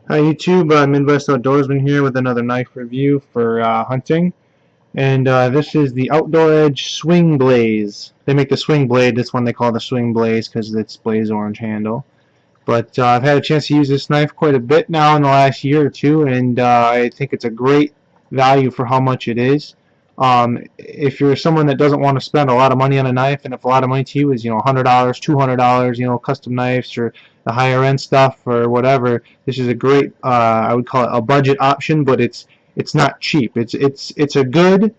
Hi YouTube, Midwest Outdoorsman here with another knife review for hunting. And this is the Outdoor Edge Swing Blaze. They make the swing blade, this one they call the Swing Blaze because it's blaze orange handle. But I've had a chance to use this knife quite a bit now in the last year or two, and I think it's a great value for how much it is. If you're someone that doesn't want to spend a lot of money on a knife, and if a lot of money to you is $100, $200, custom knives or the higher end stuff or whatever, this is a great I would call it a budget option, but it's not cheap. It's a good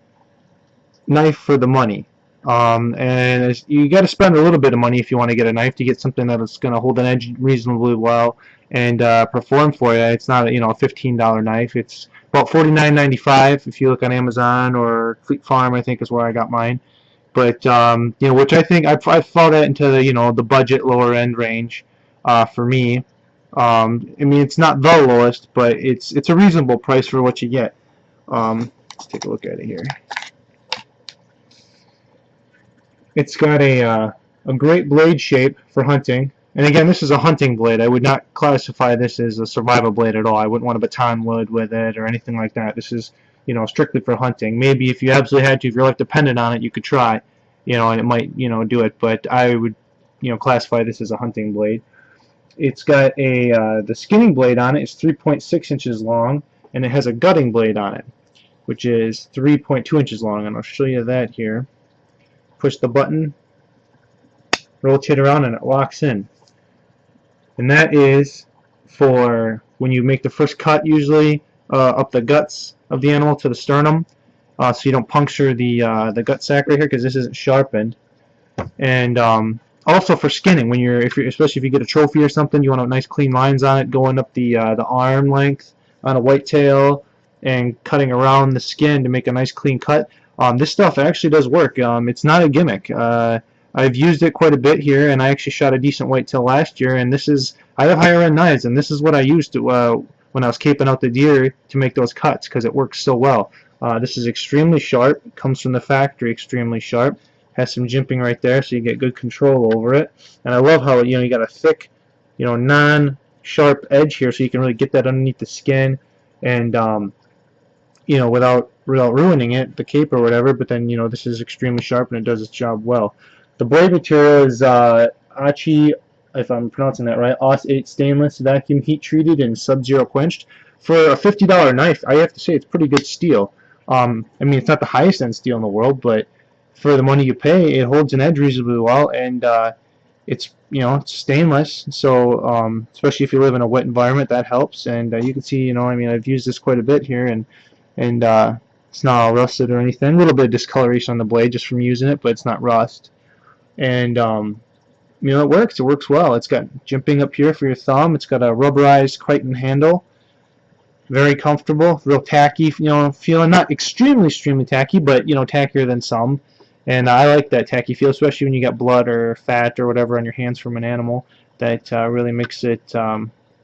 knife for the money. And you got to spend a little bit of money if you want to get a knife to get something that's going to hold an edge reasonably well and perform for you. It's not a $15 knife. It's about $49.95 if you look on Amazon or Fleet Farm. I think is where I got mine. But which I think I fall that into the budget lower end range for me. I mean, it's not the lowest, but it's a reasonable price for what you get. Let's take a look at it here. It's got a great blade shape for hunting. And again, this is a hunting blade. I would not classify this as a survival blade at all. I wouldn't want to baton wood with it or anything like that. This is, strictly for hunting. Maybe if you absolutely had to, if your life depended on it, you could try, and it might, do it. But I would, classify this as a hunting blade. It's got the skinning blade on it is 3.6 inches long, and it has a gutting blade on it, which is 3.2 inches long. And I'll show you that here. Push the button, rotate around, and it locks in. And that is for when you make the first cut, usually up the guts of the animal to the sternum, so you don't puncture the gut sac right here because this isn't sharpened. And also for skinning, when especially if you get a trophy or something, you want nice clean lines on it going up the arm length on a whitetail and cutting around the skin to make a nice clean cut. This stuff actually does work. It's not a gimmick. I've used it quite a bit here, and I actually shot a decent whitetail last year. And I have higher end knives, and this is what I used to when I was caping out the deer to make those cuts because it works so well. This is extremely sharp. It comes from the factory, extremely sharp. Has some jimping right there, so you get good control over it. And I love how you got a thick, non-sharp edge here, so you can really get that underneath the skin, and without ruining it, the cape or whatever. But then this is extremely sharp and it does its job well. The blade material is Achi, if I'm pronouncing that right, AUS-8 stainless, vacuum heat treated and sub-zero quenched. For a $50 knife, I have to say it's pretty good steel. I mean, it's not the highest end steel in the world, but for the money you pay, it holds an edge reasonably well, and it's it's stainless, so especially if you live in a wet environment, that helps. And you can see, I mean, I've used this quite a bit here, and it's not all rusted or anything. A little bit of discoloration on the blade just from using it, but it's not rust. And it works. It works well. It's got jimping up here for your thumb. It's got a rubberized Crichton handle. Very comfortable, real tacky. Feeling not extremely tacky, but tackier than some. And I like that tacky feel, especially when you got blood or fat or whatever on your hands from an animal. That really makes it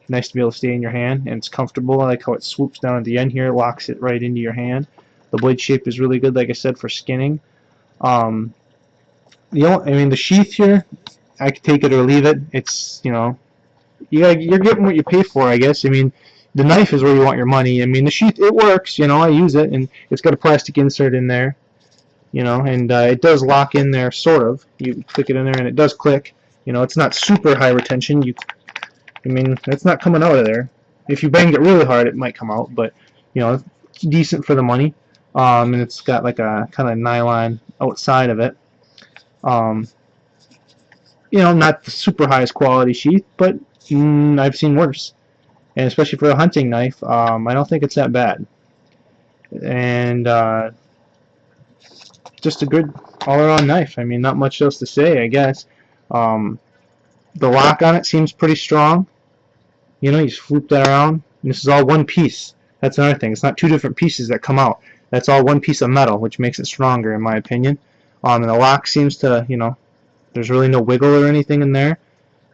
nice to be able to stay in your hand, and it's comfortable. I like how it swoops down at the end here, locks it right into your hand. The blade shape is really good, like I said, for skinning. I mean, the sheath here, I could take it or leave it. It's you're getting what you pay for, I guess. I mean, the knife is where you want your money. I mean, the sheath, it works. I use it, and it's got a plastic insert in there. And it does lock in there, sort of. You click it in there, and it does click. It's not super high retention. I mean, it's not coming out of there. If you banged it really hard, it might come out, but it's decent for the money. And it's got like a kind of nylon outside of it. Not the super highest quality sheath, but I've seen worse. And especially for a hunting knife, I don't think it's that bad. And just a good all-around knife. I mean, not much else to say, I guess. The lock on it seems pretty strong. You just flip that around. And this is all one piece. That's another thing. It's not two different pieces that come out. That's all one piece of metal, which makes it stronger, in my opinion. And the lock seems to, there's really no wiggle or anything in there.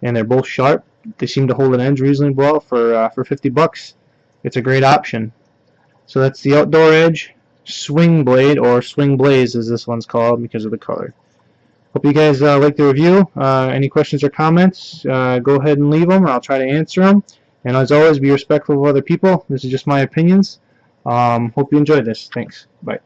And they're both sharp. They seem to hold an edge reasonably well for $50. It's a great option. So that's the Outdoor Edge Swing Blade, or Swing Blaze as this one's called because of the color. Hope you guys like the review. Any questions or comments, go ahead and leave them, or I'll try to answer them. And as always, be respectful of other people. This is just my opinions. Hope you enjoyed this. Thanks. Bye.